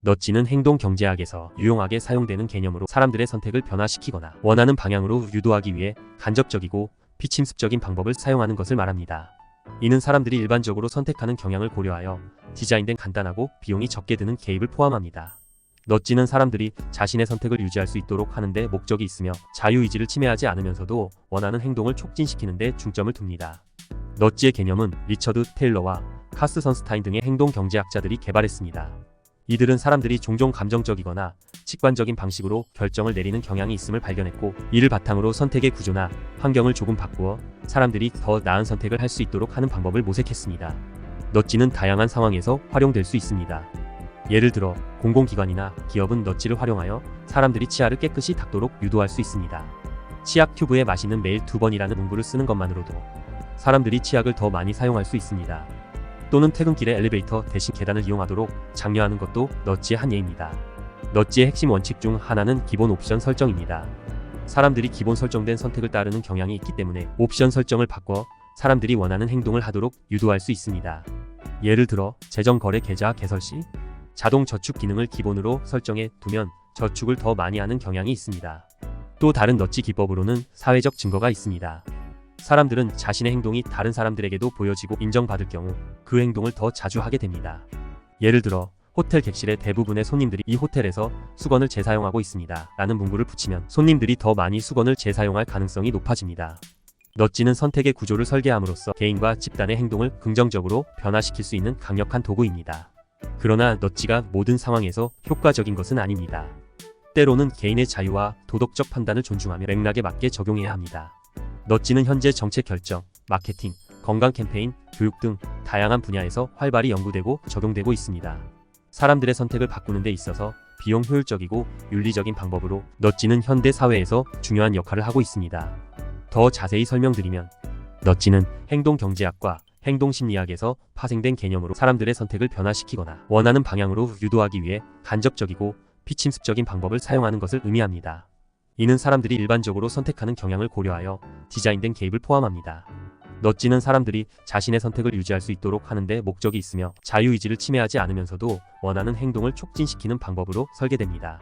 넛지는 행동 경제학에서 유용하게 사용되는 개념으로 사람들의 선택을 변화시키거나 원하는 방향으로 유도하기 위해 간접적이고 비침습적인 방법을 사용하는 것을 말합니다. 이는 사람들이 일반적으로 선택하는 경향을 고려하여 디자인된 간단하고 비용이 적게 드는 개입을 포함합니다. 넛지는 사람들이 자신의 선택을 유지할 수 있도록 하는 데 목적이 있으며 자유의지를 침해하지 않으면서도 원하는 행동을 촉진시키는 데 중점을 둡니다. 넛지의 개념은 리처드 테일러와 카스 선스타인 등의 행동 경제학자들이 개발했습니다. 이들은 사람들이 종종 감정적이거나 직관적인 방식으로 결정을 내리는 경향이 있음을 발견했고, 이를 바탕으로 선택의 구조나 환경을 조금 바꾸어 사람들이 더 나은 선택을 할 수 있도록 하는 방법을 모색했습니다. 넛지는 다양한 상황에서 활용될 수 있습니다. 예를 들어 공공기관이나 기업은 넛지를 활용하여 사람들이 치아를 깨끗이 닦도록 유도할 수 있습니다. 치약 튜브에 마시는 매일 2번이라는 문구를 쓰는 것만으로도 사람들이 치약을 더 많이 사용할 수 있습니다. 또는 퇴근길에 엘리베이터 대신 계단을 이용하도록 장려하는 것도 넛지의 한 예입니다. 넛지의 핵심 원칙 중 하나는 기본 옵션 설정입니다. 사람들이 기본 설정된 선택을 따르는 경향이 있기 때문에 옵션 설정을 바꿔 사람들이 원하는 행동을 하도록 유도할 수 있습니다. 예를 들어 재정거래 계좌 개설 시 자동 저축 기능을 기본으로 설정해 두면 저축을 더 많이 하는 경향이 있습니다. 또 다른 넛지 기법으로는 사회적 증거가 있습니다. 사람들은 자신의 행동이 다른 사람들에게도 보여지고 인정받을 경우 그 행동을 더 자주 하게 됩니다. 예를 들어 호텔 객실의 대부분의 손님들이 이 호텔에서 수건을 재사용하고 있습니다 라는 문구를 붙이면 손님들이 더 많이 수건을 재사용할 가능성이 높아집니다. 넛지는 선택의 구조를 설계함으로써 개인과 집단의 행동을 긍정적으로 변화시킬 수 있는 강력한 도구입니다. 그러나 넛지가 모든 상황에서 효과적인 것은 아닙니다. 때로는 개인의 자유와 도덕적 판단을 존중하며 맥락에 맞게 적용해야 합니다. 넛지는 현재 정책 결정, 마케팅, 건강 캠페인, 교육 등 다양한 분야에서 활발히 연구되고 적용되고 있습니다. 사람들의 선택을 바꾸는 데 있어서 비용 효율적이고 윤리적인 방법으로 넛지는 현대 사회에서 중요한 역할을 하고 있습니다. 더 자세히 설명드리면 넛지는 행동 경제학과 행동 심리학에서 파생된 개념으로 사람들의 선택을 변화시키거나 원하는 방향으로 유도하기 위해 간접적이고 비침습적인 방법을 사용하는 것을 의미합니다. 이는 사람들이 일반적으로 선택하는 경향을 고려하여 디자인된 개입을 포함합니다. 넛지는 사람들이 자신의 선택을 유지할 수 있도록 하는 데 목적이 있으며 자유의지를 침해하지 않으면서도 원하는 행동을 촉진시키는 방법으로 설계됩니다.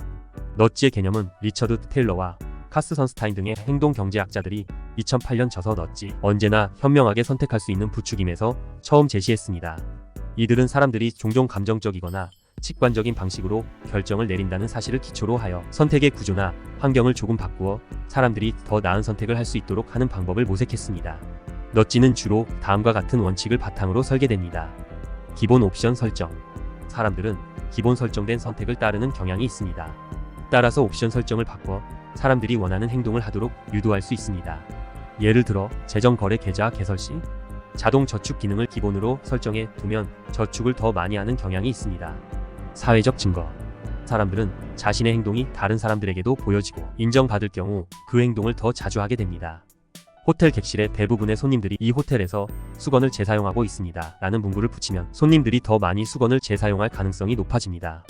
넛지의 개념은 리처드 테일러와 카스 선스타인 등의 행동 경제학자들이 2008년 저서 넛지, 언제나 현명하게 선택할 수 있는 부추김에서 처음 제시했습니다. 이들은 사람들이 종종 감정적이거나 직관적인 방식으로 결정을 내린다는 사실을 기초로 하여 선택의 구조나 환경을 조금 바꾸어 사람들이 더 나은 선택을 할 수 있도록 하는 방법을 모색했습니다. 넛지는 주로 다음과 같은 원칙을 바탕으로 설계됩니다. 기본 옵션 설정. 사람들은 기본 설정된 선택을 따르는 경향이 있습니다. 따라서 옵션 설정을 바꿔 사람들이 원하는 행동을 하도록 유도할 수 있습니다. 예를 들어 재정거래 계좌 개설 시 자동 저축 기능을 기본으로 설정해 두면 저축을 더 많이 하는 경향이 있습니다. 사회적 증거. 사람들은 자신의 행동이 다른 사람들에게도 보여지고 인정받을 경우 그 행동을 더 자주 하게 됩니다. 호텔 객실의 대부분의 손님들이 이 호텔에서 수건을 재사용하고 있습니다 라는 문구를 붙이면 손님들이 더 많이 수건을 재사용할 가능성이 높아집니다.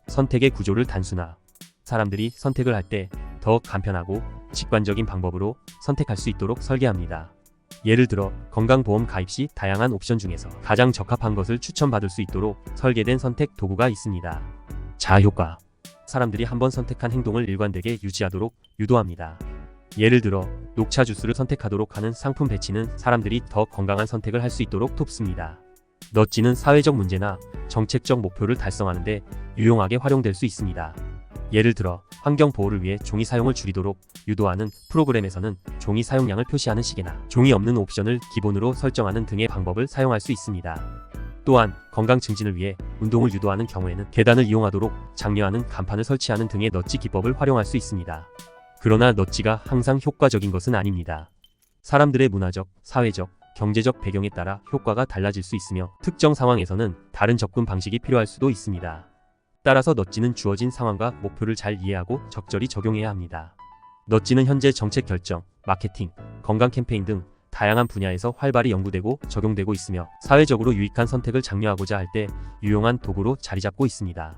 선택의 구조를 단순화. 사람들이 선택을 할 때 더 간편하고 직관적인 방법으로 선택할 수 있도록 설계합니다. 예를 들어 건강보험 가입 시 다양한 옵션 중에서 가장 적합한 것을 추천받을 수 있도록 설계된 선택 도구가 있습니다. 자아효과. 사람들이 한번 선택한 행동을 일관되게 유지하도록 유도합니다. 예를 들어 녹차 주스를 선택하도록 하는 상품 배치는 사람들이 더 건강한 선택을 할 수 있도록 돕습니다. 넛지는 사회적 문제나 정책적 목표를 달성하는 데 유용하게 활용될 수 있습니다. 예를 들어 환경 보호를 위해 종이 사용을 줄이도록 유도하는 프로그램에서는 종이 사용량을 표시하는 시계나 종이 없는 옵션을 기본으로 설정하는 등의 방법을 사용할 수 있습니다. 또한 건강 증진을 위해 운동을 유도하는 경우에는 계단을 이용하도록 장려하는 간판을 설치하는 등의 넛지 기법을 활용할 수 있습니다. 그러나 넛지가 항상 효과적인 것은 아닙니다. 사람들의 문화적, 사회적, 경제적 배경에 따라 효과가 달라질 수 있으며 특정 상황에서는 다른 접근 방식이 필요할 수도 있습니다. 따라서 넛지는 주어진 상황과 목표를 잘 이해하고 적절히 적용해야 합니다. 넛지는 현재 정책 결정, 마케팅, 건강 캠페인 등 다양한 분야에서 활발히 연구되고 적용되고 있으며 사회적으로 유익한 선택을 장려하고자 할 때 유용한 도구로 자리 잡고 있습니다.